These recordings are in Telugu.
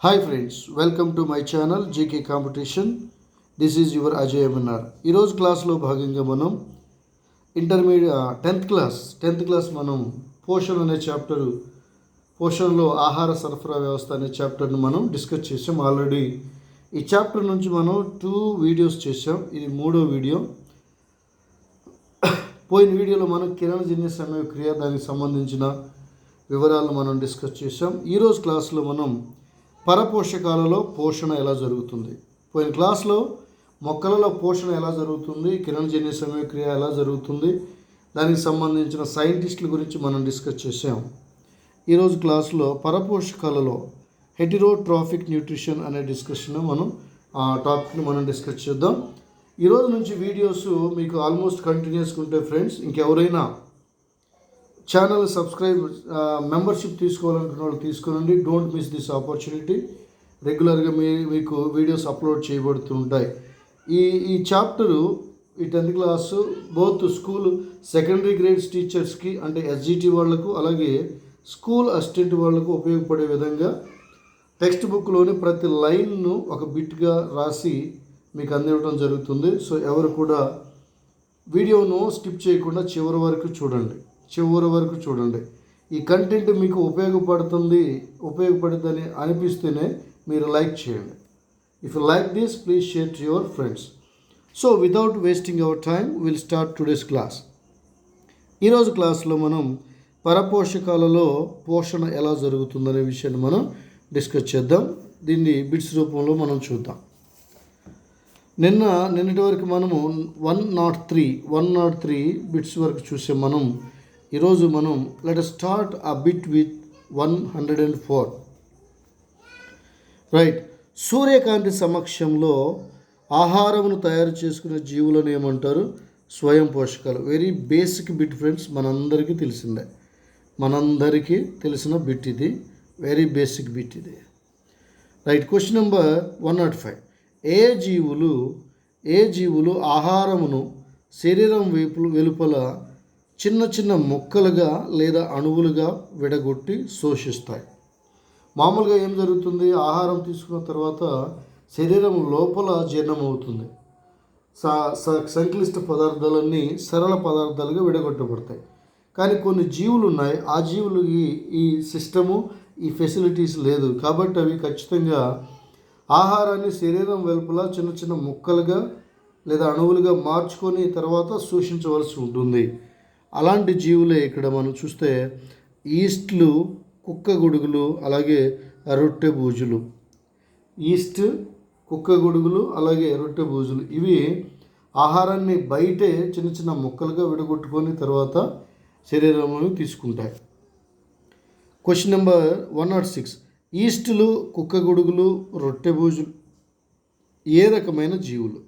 Hi friends, welcome to my channel GK competition. This is your Ajay MNR. ఈరోజు క్లాస్లో భాగంగా మనం టెన్త్ క్లాస్ మనం పోషణ అనే చాప్టరు, పోషణలో ఆహార సరఫరా వ్యవస్థ అనే చాప్టర్ను మనం డిస్కస్ చేసాం. ఆల్రెడీ ఈ చాప్టర్ నుంచి మనం 2 వీడియోస్ చేసాం. ఇది 3వ వీడియో. పోయిన వీడియోలో మనం కిరణజన్య సమయక్రియ, దానికి సంబంధించిన వివరాలను మనం డిస్కస్ చేసాం. ఈరోజు క్లాస్లో మనం పరపోషకాలలో పోషణ ఎలా జరుగుతుంది, పోయిన క్లాస్లో మొక్కలలో పోషణ ఎలా జరుగుతుంది, కిరణజన్య సమయక్రియ ఎలా జరుగుతుంది, దానికి సంబంధించిన సైంటిస్టుల గురించి మనం డిస్కస్ చేసాం. ఈరోజు క్లాస్లో పరపోషకాలలో హెటిరోట్రాఫిక్ న్యూట్రిషన్ అనే డిస్కషన్ ఆ టాపిక్ని మనం డిస్కస్ చేద్దాం. ఈరోజు నుంచి వీడియోస్ మీకు ఆల్మోస్ట్ కంటిన్యూస్గా ఉంటాయి ఫ్రెండ్స్. ఇంకెవరైనా ఛానల్ సబ్స్క్రైబ్ మెంబర్షిప్ తీసుకోవాలనుకున్న వాళ్ళు తీసుకోనండి. Don't miss this opportunity. రెగ్యులర్గా మీకు వీడియోస్ అప్లోడ్ చేయబడుతుంటాయి. ఈ చాప్టరు ఈ 10th class both school secondary grades టీచర్స్కి, అంటే ఎస్జిటి వాళ్లకు, అలాగే స్కూల్ అసిస్టెంట్ వాళ్లకు ఉపయోగపడే విధంగా టెక్స్ట్ బుక్లోని ప్రతి లైన్ను ఒక బిట్గా రాసి మీకు అందివ్వడం జరుగుతుంది. సో ఎవరు కూడా వీడియోను స్కిప్ చేయకుండా చివరి వరకు చూడండి. ఈ కంటెంట్ మీకు ఉపయోగపడుతుందని అనిపిస్తేనే మీరు లైక్ చేయండి. If you like this, please share to your friends. So without wasting hour time, will start today's class. ఈరోజు క్లాస్లో మనం పరపోషకాలలో పోషణ ఎలా జరుగుతుందనే విషయాన్ని మనం డిస్కస్ చేద్దాం. దీన్ని బిట్స్ రూపంలో మనం చూద్దాం. నిన్నటి వరకు మనము 103 బిట్స్ వరకు చూసే మనం ఈరోజు let us start a bit with 104. Right. సూర్యకాంతి సమక్షంలో ఆహారమును తయారు చేసుకునే జీవులను ఏమంటారు? స్వయం పోషకాలు. వెరీ బేసిక్ బిట్ ఫ్రెండ్స్, మనందరికీ తెలిసిన బిట్ ఇది. వెరీ బేసిక్ బిట్ ఇది. రైట్. Question number 105. ఏ జీవులు ఆహారమును శరీరం వెలుపల చిన్న చిన్న ముక్కలుగా లేదా అణువులుగా విడగొట్టి శోషిస్తాయి? మామూలుగా ఏం జరుగుతుంది? ఆహారం తీసుకున్న తర్వాత శరీరం లోపల జీర్ణమవుతుంది. సంక్లిష్ట పదార్థాలన్నీ సరళ పదార్థాలుగా విడగొట్టబడతాయి. కానీ కొన్ని జీవులు ఉన్నాయి, ఆ జీవులకి ఈ సిస్టము, ఈ ఫెసిలిటీస్ లేదు. కాబట్టి అవి ఖచ్చితంగా ఆహారాన్ని శరీరం వెలుపల చిన్న చిన్న ముక్కలుగా లేదా అణువులుగా మార్చుకొని తర్వాత శోషించవలసి ఉంటుంది. అలాంటి జీవులే ఇక్కడ మనం చూస్తే ఈస్ట్లు, కుక్కగొడుగులు, అలాగే రొట్టెబూజులు. ఈస్ట్, కుక్కగొడుగులు, అలాగే రొట్టెబూజులు ఇవి ఆహారాన్ని బయటే చిన్న చిన్న ముక్కలుగా విడగొట్టుకొని తర్వాత శరీరంలోకి తీసుకుంటాయి. Question number 106. ఈస్టులు, కుక్కగొడుగులు, రొట్టెబూజులు ఏ రకమైన జీవులు?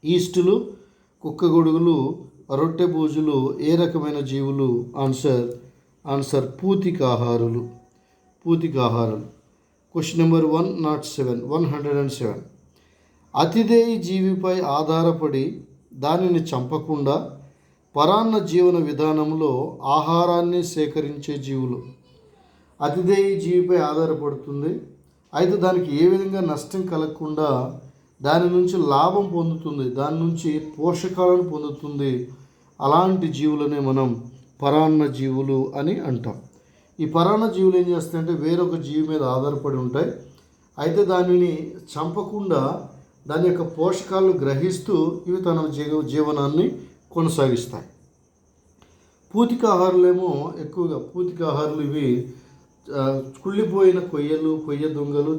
ఈస్టులు, కుక్కగొడుగులు, రొట్టెబూజులు ఏ రకమైన జీవులు? ఆన్సర్ పూతికాహారులు. Question number 107. అతిదేయి జీవిపై ఆధారపడి దానిని చంపకుండా పరాన్న జీవన విధానంలో ఆహారాన్ని సేకరించే జీవులు. అతిదేయి జీవిపై ఆధారపడుతుంది, అయితే దానికి ఏ విధంగా నష్టం కలగకుండా దాని నుంచి లాభం పొందుతుంది, దాని నుంచి పోషకాలను పొందుతుంది. అలాంటి జీవులనే మనం పరాన్న జీవులు అని అంటాం. ఈ పరాన్న జీవులు ఏం చేస్తాయంటే వేరొక జీవి మీద ఆధారపడి ఉంటాయి, అయితే దానిని చంపకుండా దాని యొక్క పోషకాలను గ్రహిస్తూ ఇవి తన జీవనాన్ని కొనసాగిస్తాయి. పూతికాహారులేమో ఎక్కువగా ఇవి కుళ్ళిపోయిన కొయ్య దొంగలు,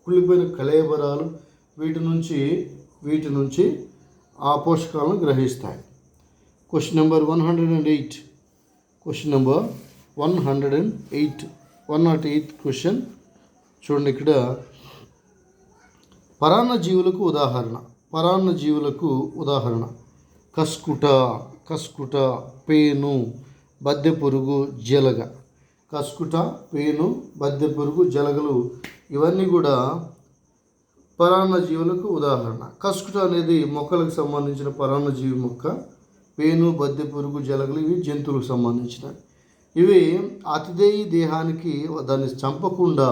కుళ్ళిపోయిన కళేబరాలు వీటి నుంచి ఆ పోషకాలను గ్రహిస్తాయి. Question number 108. 108 క్వశ్చన్ చూడండి. ఇక్కడ పరాన్న జీవులకు ఉదాహరణ కస్కుట, పేను, బద్దెపురుగు, జలగ. కస్కుట, పేను, బద్దెపురుగు, జలగలు ఇవన్నీ కూడా పరాన్న జీవులకు ఉదాహరణ. కస్కుట అనేది మొక్కలకు సంబంధించిన పరాన్న జీవి మొక్క. పేను, బద్దెపురుగు, జలగలు ఇవి జంతువులకు సంబంధించినవి. ఇవి అతిదేయి దేహానికి దాన్ని చంపకుండా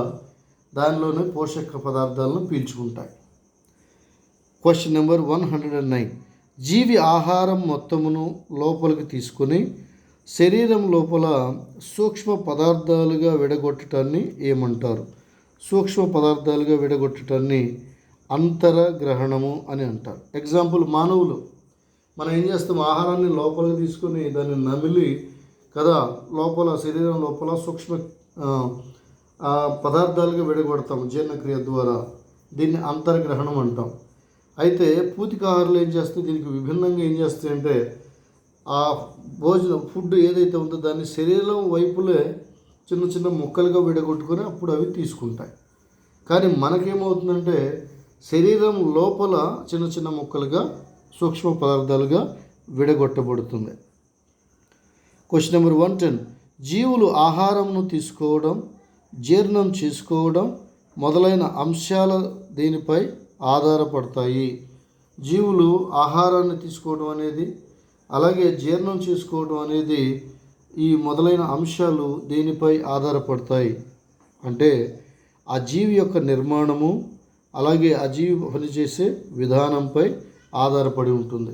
దానిలోనే పోషక పదార్థాలను పీల్చుకుంటాయి. Question number 109. జీవి ఆహారం మొత్తమును లోపలికి తీసుకొని శరీరం లోపల సూక్ష్మ పదార్థాలుగా విడగొట్టడాన్ని ఏమంటారు? సూక్ష్మ పదార్థాలుగా విడగొట్టడాన్ని అంతరగ్రహణము అని అంటారు. ఎగ్జాంపుల్, మానవులు మనం ఏం చేస్తాం, ఆహారాన్ని లోపలికి తీసుకొని దాన్ని నమిలి కదా లోపల శరీరం లోపల సూక్ష్మ పదార్థాలుగా విడగొడతాం జీర్ణక్రియ ద్వారా. దీన్ని అంతర్గ్రహణం అంటాం. అయితే పూతికాహారాలు ఏం చేస్తాయి, దీనికి విభిన్నంగా ఏం చేస్తాయంటే ఆ ఫుడ్ ఏదైతే ఉందో దాన్ని శరీరం వైపులే చిన్న చిన్న ముక్కలుగా విడగొట్టుకొని అప్పుడు అవి తీసుకుంటాయి. కానీ మనకేమవుతుందంటే శరీరం లోపల చిన్న చిన్న ముక్కలుగా సూక్ష్మ పదార్థాలుగా విడగొట్టబడుతుంది. Question number 110. జీవులు ఆహారంను తీసుకోవడం, జీర్ణం చేసుకోవడం మొదలైన అంశాల దీనిపై ఆధారపడతాయి. జీవులు ఆహారాన్ని తీసుకోవడం అనేది అలాగే జీర్ణం చేసుకోవడం అనేది ఈ మొదలైన అంశాలు దేనిపై ఆధారపడతాయి అంటే ఆ జీవి యొక్క నిర్మాణము అలాగే ఆ జీవి పనిచేసే విధానంపై ఆధారపడి ఉంటుంది.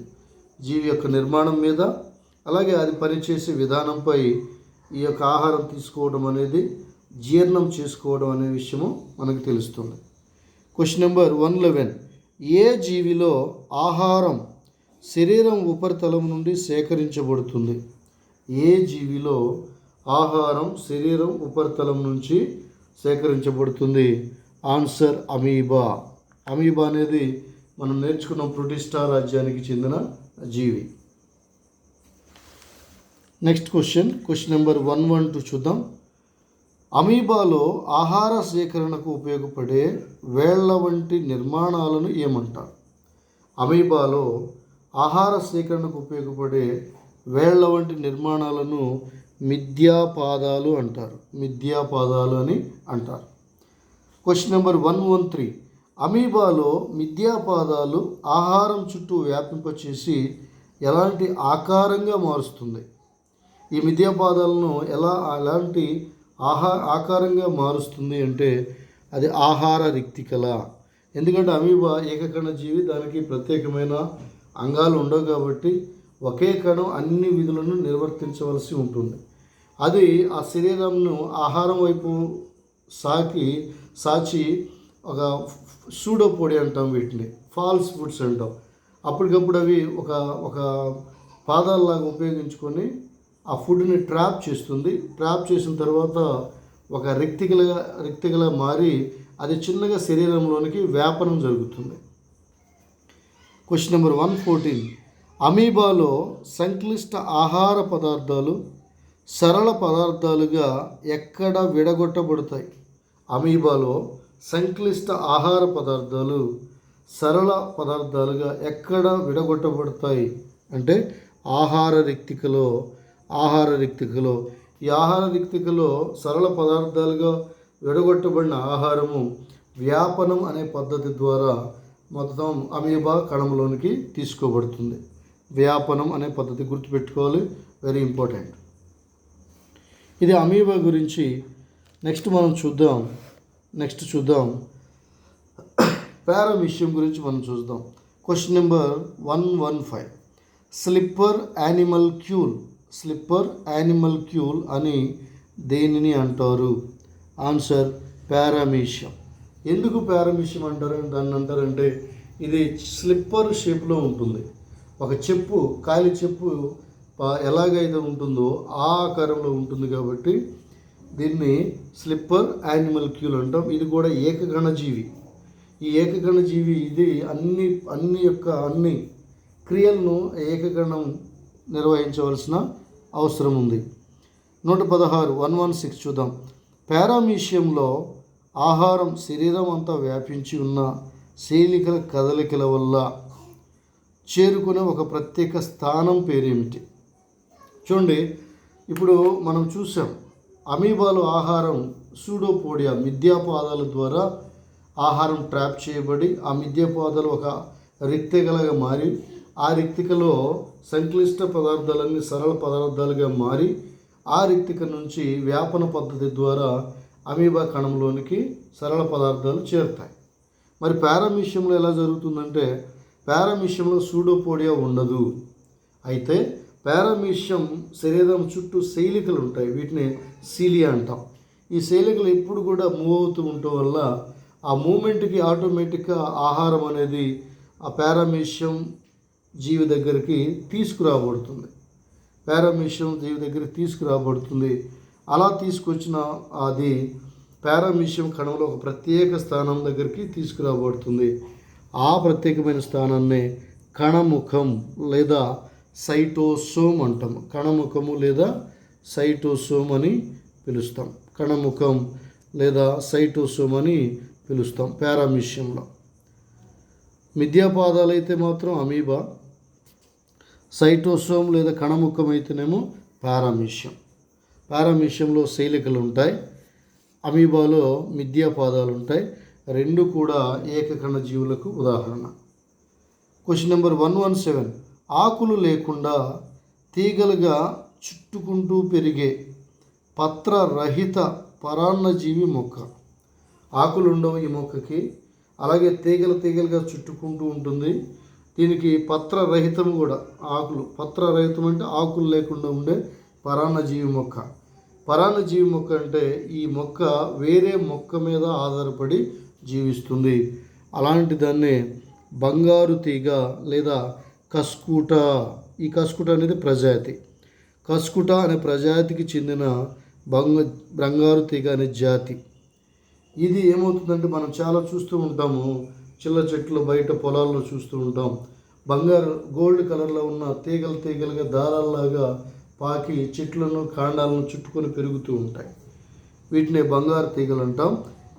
జీవి యొక్క నిర్మాణం మీద అలాగే అది పనిచేసే విధానంపై ఈ యొక్క ఆహారం తీసుకోవడం అనేది జీర్ణం చేసుకోవడం అనే విషయము మనకు తెలుస్తుంది. Question number 111. ఏ జీవిలో ఆహారం శరీరం ఉపరితలం నుండి సేకరించబడుతుంది? ఏ జీవిలో ఆహారం శరీరం ఉపరితలం నుంచి సేకరించబడుతుంది? Answer amoeba. అమీబా అనేది మనం నేర్చుకున్న ప్రోటిస్టా రాజ్యానికి చెందిన జీవి. నెక్స్ట్ క్వశ్చన్ నెంబర్ 112 చూద్దాం. అమీబాలో ఆహార సేకరణకు ఉపయోగపడే వేళ్ల వంటి నిర్మాణాలను ఏమంటారు? అమీబాలో ఆహార సేకరణకు ఉపయోగపడే వేళ్ల వంటి నిర్మాణాలను మిథ్యాపాదాలు అంటారు. మిథ్యాపాదాలు అని అంటారు. Question number 113. అమీబాలో మిథ్యాపాదాలు ఆహారం చుట్టూ వ్యాపింపచేసి ఎలాంటి ఆకారంగా మారుస్తుంది? ఈ మిథ్యాపాదాలను ఎలాంటి ఆకారంగా మారుస్తుంది అంటే అది ఆహార రిక్తికల. ఎందుకంటే అమీబా ఏకకణ జీవి, దానికి ప్రత్యేకమైన అంగాలు ఉండవు కాబట్టి ఒకే కణం అన్ని విధులను నిర్వర్తించవలసి ఉంటుంది. అది ఆ శరీరంను ఆహారం వైపు సాచి ఒక సూడోపోడి అంటాం, వీటిని ఫాల్స్ ఫుడ్స్ అంటాం. అప్పటికప్పుడు అవి ఒక పాదాలలాగా ఉపయోగించుకొని ఆ ఫుడ్ని ట్రాప్ చేస్తుంది. ట్రాప్ చేసిన తర్వాత ఒక రిక్తికలా మారి అది చిన్నగా శరీరంలోనికి వ్యాపనం జరుగుతుంది. Question number 114. అమీబాలో సంక్లిష్ట ఆహార పదార్థాలు సరళ పదార్థాలుగా ఎక్కడ విడగొట్టబడతాయి? అమీబాలో సంక్లిష్ట ఆహార పదార్థాలు సరళ పదార్థాలుగా ఎక్కడ విడగొట్టబడతాయి అంటే ఆహార రిక్తికలో. ఈ ఆహార రిక్తికలో సరళ పదార్థాలుగా విడగొట్టబడిన ఆహారము వ్యాపనం అనే పద్ధతి ద్వారా మొత్తం అమీబా కణంలోనికి తీసుకోబడుతుంది. వ్యాపనం అనే పద్ధతి గుర్తుపెట్టుకోవాలి, వెరీ ఇంపార్టెంట్. ఇది అమీబా గురించి. నెక్స్ట్ చూద్దాం పారామీషియం గురించి మనం చూద్దాం. Question number 115. Slipper animal cool అని దేనిని అంటారు? Answer paramecium. ఎందుకు పారామీషియం దాన్ని అంటారంటే ఇది స్లిప్పర్ షేప్లో ఉంటుంది. ఒక చెప్పు, కాలి చెప్పు ఎలాగైతే ఉంటుందో ఆ ఆకారంలో ఉంటుంది కాబట్టి దీన్ని స్లిప్పర్ యానిమల్ క్యూల్ అంటాం. ఇది కూడా ఏకగణ జీవి. ఈ ఏకగణ జీవి ఇది అన్ని క్రియలను ఏకగణం నిర్వహించవలసిన అవసరం ఉంది. 116 చూద్దాం. పారామీషియంలో ఆహారం శరీరం అంతా వ్యాపించి ఉన్న శీలికల కదలికల వల్ల చేరుకునే ఒక ప్రత్యేక స్థానం పేరేమిటి? చూడండి, ఇప్పుడు మనం చూసాం అమీబాలో ఆహారం సూడోపోడియా మిథ్యాపాదాల ద్వారా ఆహారం ట్రాప్ చేయబడి ఆ మిథ్యాపాదాలు ఒక రిక్తికలుగా మారి ఆ రిక్తికలో సంక్లిష్ట పదార్థాలన్నీ సరళ పదార్థాలుగా మారి ఆ రిక్తిక నుంచి వ్యాపన పద్ధతి ద్వారా అమీబా కణంలోనికి సరళ పదార్థాలు చేరుతాయి. మరి పారామీషియంలో ఎలా జరుగుతుందంటే పారామీషియంలో సూడోపోడియా ఉండదు. అయితే పారామీషియం శరీరం చుట్టూ శైలికలు ఉంటాయి, వీటిని సీలియా అంటాం. ఈ శైలికలు ఎప్పుడు కూడా మూవ్ అవుతూ ఉండటం వల్ల ఆ మూమెంట్కి ఆటోమేటిక్గా ఆహారం అనేది ఆ పారామీషియం జీవి దగ్గరికి తీసుకురాబడుతుంది. అలా తీసుకొచ్చిన అది పారామీషియం కణంలో ఒక ప్రత్యేక స్థానం దగ్గరికి తీసుకురాబడుతుంది. ఆ ప్రత్యేకమైన స్థానాన్ని కణముఖం లేదా సైటోసోమ్ అంటాం. కణముఖము లేదా సైటోసోమ్ అని పిలుస్తాం. కణముఖం లేదా సైటోసోమ్ అని పిలుస్తాం పారామీషియంలో. మిథ్యాపాదాలు అయితే మాత్రం అమీబా, సైటోసోమ్ లేదా కణముఖం అయితేనేమో పారామీషియంలో శైలికలు ఉంటాయి, అమీబాలో మిథ్యాపాదాలు ఉంటాయి. రెండు కూడా ఏకకణ జీవులకు ఉదాహరణ. Question number 117. ఆకులు లేకుండా తీగలుగా చుట్టుకుంటూ పెరిగే పత్రరహిత పరాన్నజీవి మొక్క. ఆకులు ఉండవు ఈ మొక్కకి, అలాగే తీగలుగా చుట్టుకుంటూ ఉంటుంది. దీనికి పత్రరహితం కూడా. పత్రరహితం అంటే ఆకులు లేకుండా ఉండే పరాన్నజీవి మొక్క. పరాన్నజీవి మొక్క అంటే ఈ మొక్క వేరే మొక్క మీద ఆధారపడి జీవిస్తుంది. అలాంటి దాన్ని బంగారు తీగ లేదా కస్కుట. ఈ కస్కుట అనేది ప్రజాతి. కస్కుట అనే ప్రజాతికి చెందిన బంగారు తీగ అనే జాతి. ఇది ఏమవుతుందంటే మనం చాలా చూస్తూ ఉంటాము, చిల్ల చెట్లు బయట పొలాల్లో చూస్తూ ఉంటాం. గోల్డ్ కలర్లో ఉన్న తీగలుగా దారాల్లాగా పాకి చెట్లను కాండాలను చుట్టుకొని పెరుగుతూ ఉంటాయి. వీటిని బంగారు తీగలు అంటాం.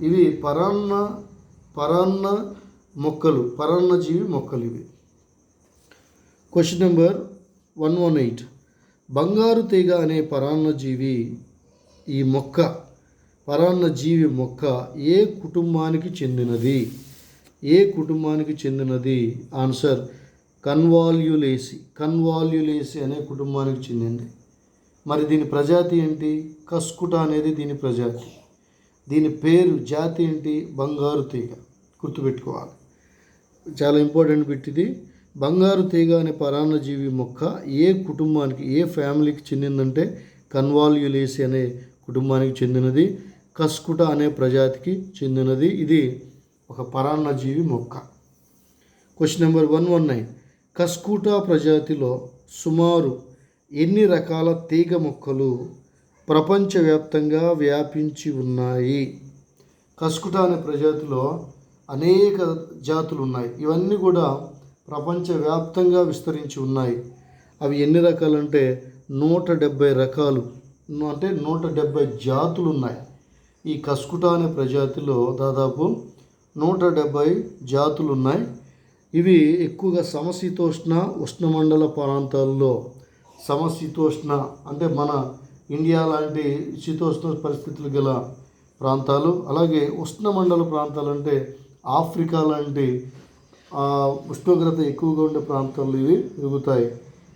ఇవి పరాన్నజీవి మొక్కలు ఇవి. Question number 118. బంగారు తీగ అనే పరాన్నజీవి మొక్క ఏ కుటుంబానికి చెందినది? ఆన్సర్ కన్వాల్యులేసి అనే కుటుంబానికి చెందింది. మరి దీని ప్రజాతి ఏంటి? కస్కుట అనేది దీని ప్రజాతి. దీని పేరు జాతి ఏంటి? బంగారు తీగ. గుర్తుపెట్టుకోవాలి, చాలా ఇంపార్టెంట్ బిట్ ఇది. బంగారు తీగ అనే పరాన్నజీవి మొక్క ఏ ఫ్యామిలీకి చెందిందంటే కన్వాల్యులేసి అనే కుటుంబానికి చెందినది, కస్కుట అనే ప్రజాతికి చెందినది. ఇది ఒక పరాన్నజీవి మొక్క. Question number 119. కస్కుట ప్రజాతిలో సుమారు ఎన్ని రకాల తీగ మొక్కలు ప్రపంచవ్యాప్తంగా వ్యాపించి ఉన్నాయి? కస్కుట అనే ప్రజాతిలో అనేక జాతులు ఉన్నాయి. ఇవన్నీ కూడా ప్రపంచవ్యాప్తంగా విస్తరించి ఉన్నాయి. అవి ఎన్ని రకాలంటే 170 రకాలు, అంటే 170 జాతులు ఉన్నాయి. ఈ కస్కుట అనే ప్రజాతిలో దాదాపు 170 జాతులు ఉన్నాయి. ఇవి ఎక్కువగా సమశీతోష్ణ ఉష్ణమండల ప్రాంతాల్లో, సమశీతోష్ణ అంటే మన ఇండియా లాంటి శీతోష్ణ పరిస్థితులు గల ప్రాంతాలు, అలాగే ఉష్ణమండల ప్రాంతాలు అంటే ఆఫ్రికా లాంటి ఉష్ణోగ్రత ఎక్కువగా ఉండే ప్రాంతాల్లో ఇవి పెరుగుతాయి.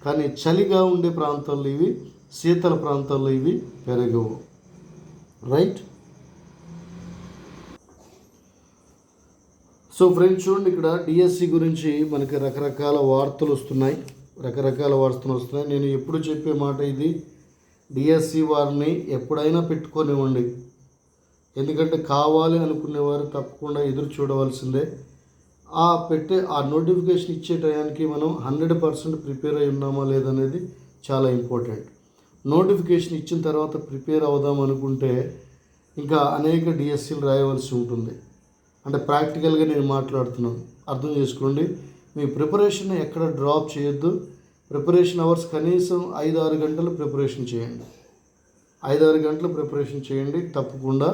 కానీ చలిగా ఉండే ప్రాంతాల్లో ఇవి, శీతల ప్రాంతాల్లో ఇవి పెరగవు. రైట్. సో ఫ్రెండ్స్ చూడండి, ఇక్కడ డిఎస్సి గురించి మనకి రకరకాల వార్తలు వస్తున్నాయి. నేను ఎప్పుడు చెప్పే మాట ఇది, డిఎస్సి వారిని ఎప్పుడైనా పెట్టుకోనివ్వండి. ఎందుకంటే కావాలి అనుకునేవారు తప్పకుండా ఎదురు చూడవలసిందే. ఆ నోటిఫికేషన్ ఇచ్చే టయానికి మనం 100% ప్రిపేర్ అయి ఉన్నామా లేదనేది చాలా ఇంపార్టెంట్. నోటిఫికేషన్ ఇచ్చిన తర్వాత ప్రిపేర్ అవుదాం అనుకుంటే ఇంకా అనేక డిఎస్సీలు రాయవలసి ఉంటుంది. అంటే ప్రాక్టికల్గా నేను మాట్లాడుతున్నాను, అర్థం చేసుకోండి. మీ ప్రిపరేషన్ ఎక్కడ డ్రాప్ చేయొద్దు. ప్రిపరేషన్ అవర్స్ కనీసం 5-6 గంటలు ప్రిపరేషన్ చేయండి. 5-6 గంటలు ప్రిపరేషన్ చేయండి, తప్పకుండా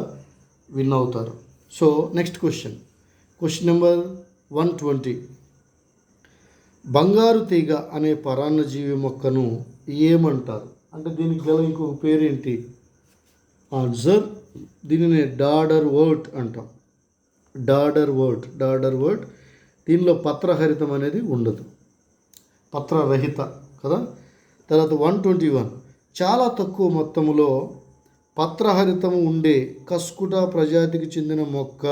విన్ అవుతారు. So next question number 120. బంగారు తీగ అనే పరాన్నజీవి మొక్కను ఏమంటారు? అంటే దీనికి గల ఇంకొక పేరేంటి? ఆన్సర్, దీనిని డాడర్ వర్ట్ అంటాం. డాడర్ వర్ట్. దీనిలో పత్రహరితం అనేది ఉండదు, పత్రరహిత కదా. తర్వాత 121. చాలా తక్కువ మొత్తంలో పత్రహరితము ఉండే కస్కుట ప్రజాతికి చెందిన మొక్క.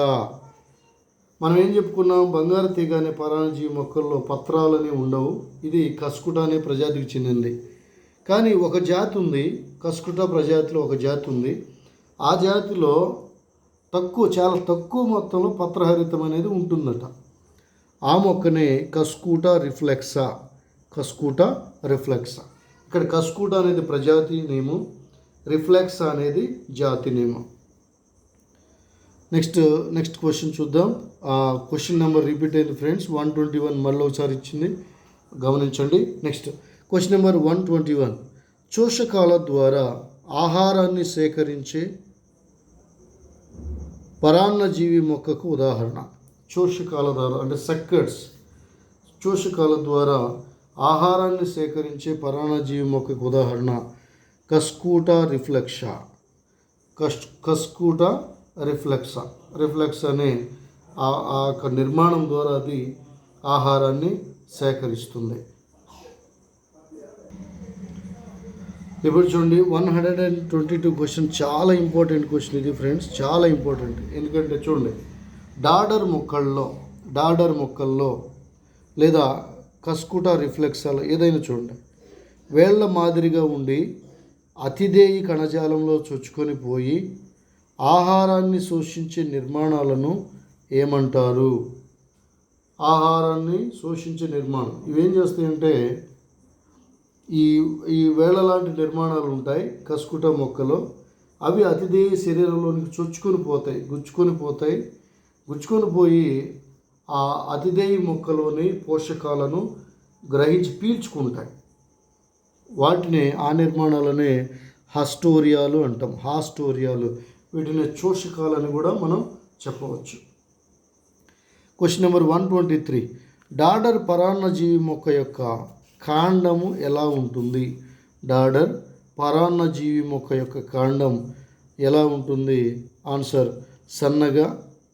మనం ఏం చెప్పుకున్నాం, బంగారు తీగ అనే పరాన్నజీవి మొక్కల్లో పత్రాలని ఉండవు. ఇది కస్కుట అనే ప్రజాతికి చెందింది. కానీ ఒక జాతి ఉంది, కస్కుట ప్రజాతిలో ఒక జాతి ఉంది. ఆ జాతిలో చాలా తక్కువ మొత్తంలో పత్రహరితం అనేది ఉంటుందట. ఆ మొక్కనే కస్కుట రిఫ్లెక్సా. ఇక్కడ కస్కుట అనేది ప్రజాతి నేము, రిఫ్లెక్సా అనేది జాతి నేము. నెక్స్ట్ క్వశ్చన్ చూద్దాం. క్వశ్చన్ నెంబర్ రిపీట్ అయింది ఫ్రెండ్స్. 121 మళ్ళీ ఒకసారి ఇచ్చింది, గమనించండి. Next question number 121. శోషకాల ద్వారా ఆహారాన్ని సేకరించే పరాన్నజీవి మొక్కకు ఉదాహరణ. శోషకాల ద్వారా అంటే సక్కర్స్. శోషకాల ద్వారా ఆహారాన్ని సేకరించే పరాన్నజీవి మొక్కకు ఉదాహరణ కస్కుట రిఫ్లెక్సా. కస్కుట రిఫ్లెక్స్ అనే ఆ నిర్మాణం ద్వారా అది ఆహారాన్ని సేకరిస్తుంది. ఇప్పుడు చూడండి 122 క్వశ్చన్. చాలా ఇంపార్టెంట్ క్వశ్చన్ ఇది ఫ్రెండ్స్, చాలా ఇంపార్టెంట్. ఎందుకంటే చూడండి, డాడర్ మొక్కల్లో లేదా కస్కుట రిఫ్లెక్సాలో ఏదైనా చూడండి, వేళ్ల మాదిరిగా ఉండి అతిదేయి కణజాలంలో చొచ్చుకొని పోయి ఆహారాన్ని శోషించే నిర్మాణాలను ఏమంటారు? ఆహారాన్ని శోషించే నిర్మాణం ఇవేం చేస్తాయంటే, ఈ వేళ లాంటి నిర్మాణాలు ఉంటాయి కస్కుట మొక్కలో. అవి అతిదేయ శరీరంలోనికి గుచ్చుకొని పోయి ఆ అతిదేయి మొక్కలోని పోషకాలను గ్రహించి పీల్చుకుంటాయి. వాటిని ఆ నిర్మాణాలనే హాస్టోరియాలు అంటాం. వీటిని శోషకాలని కూడా మనం చెప్పవచ్చు. Question number 123. డాడర్ పరాన్నజీవి మొక్క యొక్క కాండము ఎలా ఉంటుంది? డాడర్ పరాన్నజీవి మొక్క యొక్క కాండం ఎలా ఉంటుంది? ఆన్సర్ సన్నగా,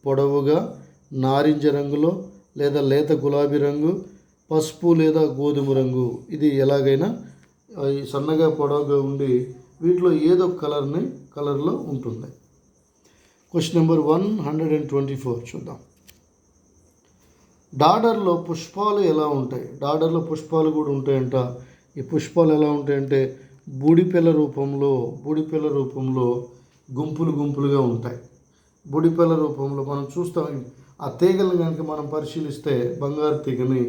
పొడవుగా, నారింజ రంగులో లేదా లేత గులాబీ రంగు, పసుపు లేదా గోధుమ రంగు. ఇది ఎలాగైనా సన్నగా, పొడవుగా ఉండి వీటిలో ఏదో కలర్లో ఉంటుంది. క్వశ్చన్ నెంబర్ 124 చూద్దాం. డాడర్లో పుష్పాలు ఎలా ఉంటాయి? డాడర్లో పుష్పాలు కూడా ఉంటాయంట. ఈ పుష్పాలు ఎలా ఉంటాయంటే బూడిపెల రూపంలో గుంపులుగా ఉంటాయి. బూడిపెల రూపంలో మనం చూస్తాం. ఆ తీగలను కనుక మనం పరిశీలిస్తే బంగారు తీగని,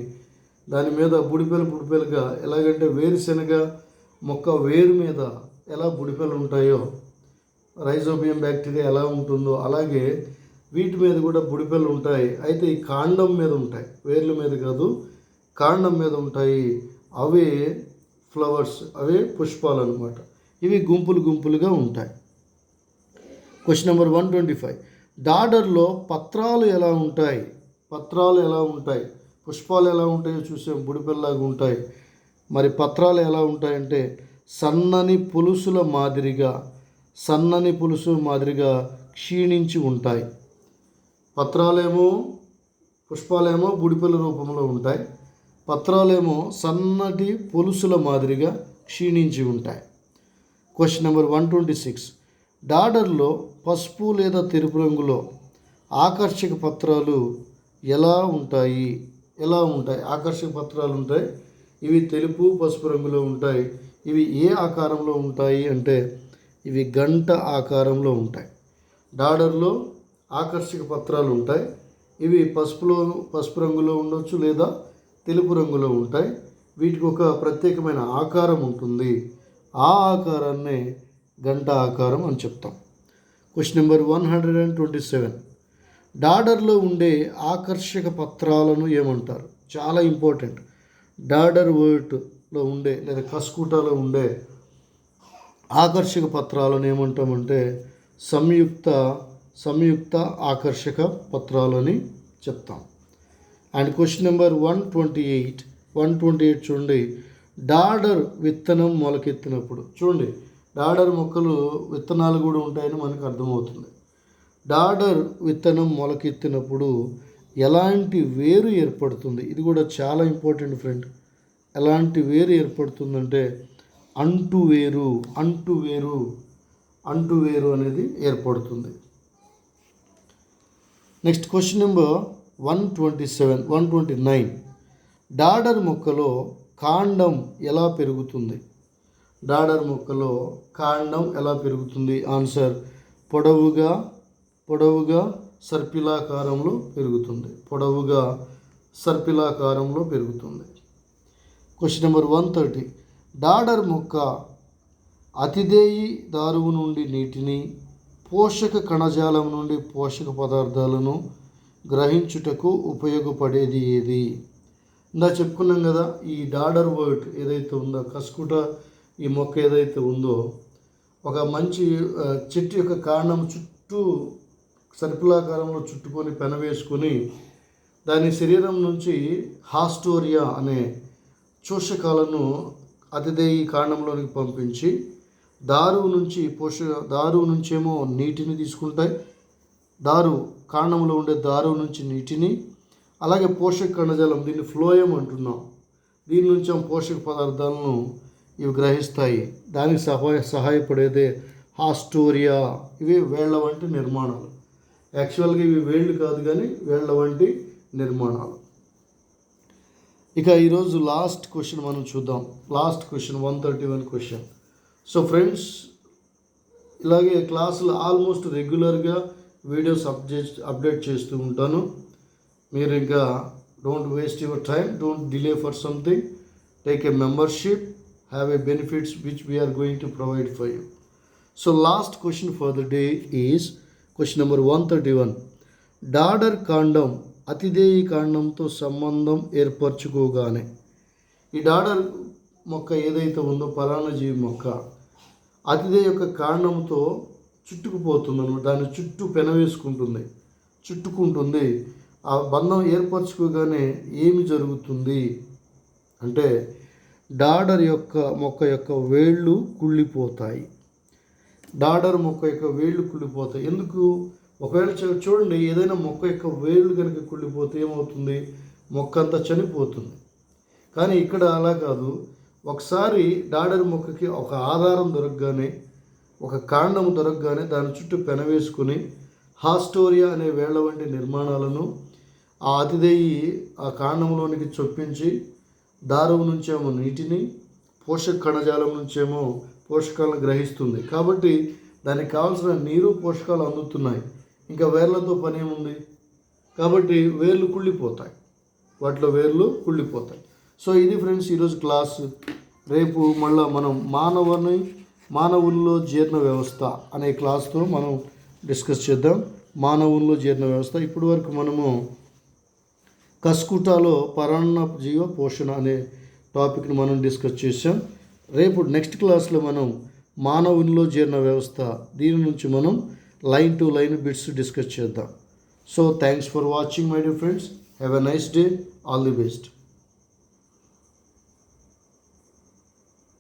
దాని మీద బుడిపెలుగా ఎలాగంటే వేరుశెనగ మొక్క వేరు మీద ఎలా బుడిపెలు ఉంటాయో, రైజోబియం బ్యాక్టీరియా ఎలా ఉంటుందో అలాగే వీటి మీద కూడా బుడిపెలు ఉంటాయి. అయితే ఈ కాండం మీద ఉంటాయి, వేర్ల మీద కాదు, కాండం మీద ఉంటాయి. అవే ఫ్లవర్స్, అవే పుష్పాలు అన్నమాట. ఇవి గుంపులుగా ఉంటాయి. Question number 125. డాడర్లో పత్రాలు ఎలా ఉంటాయి? పుష్పాలు ఎలా ఉంటాయో చూసాం, బుడిపెల్లాగా ఉంటాయి. మరి పత్రాలు ఎలా ఉంటాయంటే సన్నని పులుసుల మాదిరిగా క్షీణించి ఉంటాయి. పుష్పాలేమో బుడిపెల రూపంలో ఉంటాయి, పత్రాలేమో సన్నటి పులుసుల మాదిరిగా క్షీణించి ఉంటాయి. Question number 126. డాడర్లో పసుపు లేదా తెలుపు రంగులో ఆకర్షక పత్రాలు ఎలా ఉంటాయి? ఆకర్షక పత్రాలు ఉంటాయి. ఇవి తెలుపు, పసుపు రంగులో ఉంటాయి. ఇవి ఏ ఆకారంలో ఉంటాయి అంటే ఇవి గంట ఆకారంలో ఉంటాయి. డాడర్లో ఆకర్షక పత్రాలు ఉంటాయి. ఇవి పసుపు రంగులో ఉండొచ్చు లేదా తెలుపు రంగులో ఉంటాయి. వీటికి ఒక ప్రత్యేకమైన ఆకారం ఉంటుంది. ఆ ఆకారాన్నే గంట ఆకారం అని చెప్తాం. Question number 127. డాడర్లో ఉండే ఆకర్షక పత్రాలను ఏమంటారు? చాలా ఇంపార్టెంట్. డాడర్ వర్డ్లో ఉండే లేదా కస్కుటాలో ఉండే ఆకర్షక పత్రాలను ఏమంటామంటే సంయుక్త ఆకర్షక పత్రాలని చెప్తాం. అండ్ క్వశ్చన్ నెంబర్ 128 చూడండి. డాడర్ విత్తనం మొలకెత్తినప్పుడు, చూడండి డాడర్ మొక్కలు విత్తనాలు కూడా ఉంటాయని మనకు అర్థమవుతుంది. డాడర్ విత్తనం మొలకెత్తినప్పుడు ఎలాంటి వేరు ఏర్పడుతుంది? ఇది కూడా చాలా ఇంపార్టెంట్ ఫ్రెండ్. ఎలాంటి వేరు ఏర్పడుతుందంటే అంటువేరు అంటువేరు అనేది ఏర్పడుతుంది. Next question number 129. డాడర్ మొక్కలో కాండం ఎలా పెరుగుతుంది? డాడర్ మొక్కలో కాండం ఎలా పెరుగుతుంది? ఆన్సర్ పొడవుగా సర్పిలాకారంలో పెరుగుతుంది. Question number 130. డాడర్ మొక్క అతిదేయి దారువు నుండి నీటిని, పోషక కణజాలం నుండి పోషక పదార్థాలను గ్రహించుటకు ఉపయోగపడేది ఏది? ఇందా చెప్పుకున్నాం కదా, ఈ డాడర్ వర్డ్ ఏదైతే ఉందో, కస్కుట ఈ మొక్క ఏదైతే ఉందో, ఒక మంచి చెట్టు యొక్క కాండం చుట్టూ సర్పిలాకారంలో చుట్టుకొని పెనవేసుకొని దాని శరీరం నుంచి హాస్టోరియా అనే పోషకాలను అతిదేయి కాండంలోనికి పంపించి దారువు నుంచేమో నీటిని తీసుకుంటాయి. కాండంలో ఉండే దారువు నుంచి నీటిని, అలాగే పోషక కణజాలం, దీన్ని ఫ్లోయం అంటున్నాం, దీని నుంచి పోషక పదార్థాలను ఇవి గ్రహిస్తాయి. దానికి సహాయపడేదే హాస్టోరియా. ఇవి వేళ్ల వంటి నిర్మాణాలు. యాక్చువల్గా ఇవి వేళ్ళు కాదు కానీ వేళ్ల వంటి నిర్మాణాలు. ఇక ఈరోజు లాస్ట్ క్వశ్చన్ మనం చూద్దాం. Last question 131 question. So friends, ఇలాగే క్లాసులు ఆల్మోస్ట్ రెగ్యులర్గా వీడియోస్ అప్డేట్ చేస్తూ ఉంటాను. మీరు ఇంకా don't waste your time, don't delay for something, take a membership, have a benefits which we are going to provide for you. So last question for the day is question number 131. డాడర్ కాండం అతిదేయి కాండంతో సంబంధం ఏర్పరచుకోగానే, ఈ డాడర్ మొక్క ఏదైతే ఉందో పరాన్నజీవి మొక్క అతిదేయి యొక్క కాండంతో చుట్టుకుపోతుంది అన్నమాట. దాని చుట్టూ చుట్టుకుంటుంది. ఆ బంధం ఏర్పరచుకోగానే ఏమి జరుగుతుంది అంటే, డాడర్ మొక్క యొక్క వేళ్ళు కుళ్ళిపోతాయి. ఎందుకు? ఒకవేళ చూడండి, ఏదైనా మొక్క యొక్క వేళ్ళు కనుక కుళ్ళిపోతే ఏమవుతుంది? మొక్క అంతా చనిపోతుంది. కానీ ఇక్కడ అలా కాదు. ఒకసారి డాడర్ మొక్కకి ఒక ఆధారం దొరకగానే, ఒక కాండం దొరకగానే దాని చుట్టూ పెనవేసుకుని హాస్టోరియా అనే వేళ్ల వంటి నిర్మాణాలను ఆ అతిదేయి ఆ కాండంలోనికి చొప్పించి దారువు నుంచేమో నీటిని, పోషక కణజాలం నుంచేమో పోషకాలను గ్రహిస్తుంది. కాబట్టి దానికి కావాల్సిన నీరు, పోషకాలు అందుతున్నాయి. ఇంకా వేర్లతో పని ఏముంది? కాబట్టి వేర్లు కుళ్ళిపోతాయి. సో ఇది ఫ్రెండ్స్ ఈరోజు క్లాస్. రేపు మళ్ళీ మనం మానవుల్లో జీర్ణ వ్యవస్థ అనే క్లాస్తో మనం డిస్కస్ చేద్దాం. మానవుల్లో జీర్ణ వ్యవస్థ. ఇప్పటి వరకు మనము కస్కుటాలో పరాన్నజీవ పోషణ అనే టాపిక్ని మనం డిస్కస్ చేసాం. రేపు నెక్స్ట్ క్లాస్లో మనం మానవునిలో జీర్ణ వ్యవస్థ, దీని నుంచి మనం line to line bits discuss చేద్దాం. So thanks for watching my dear friends. Have a nice day. All the best.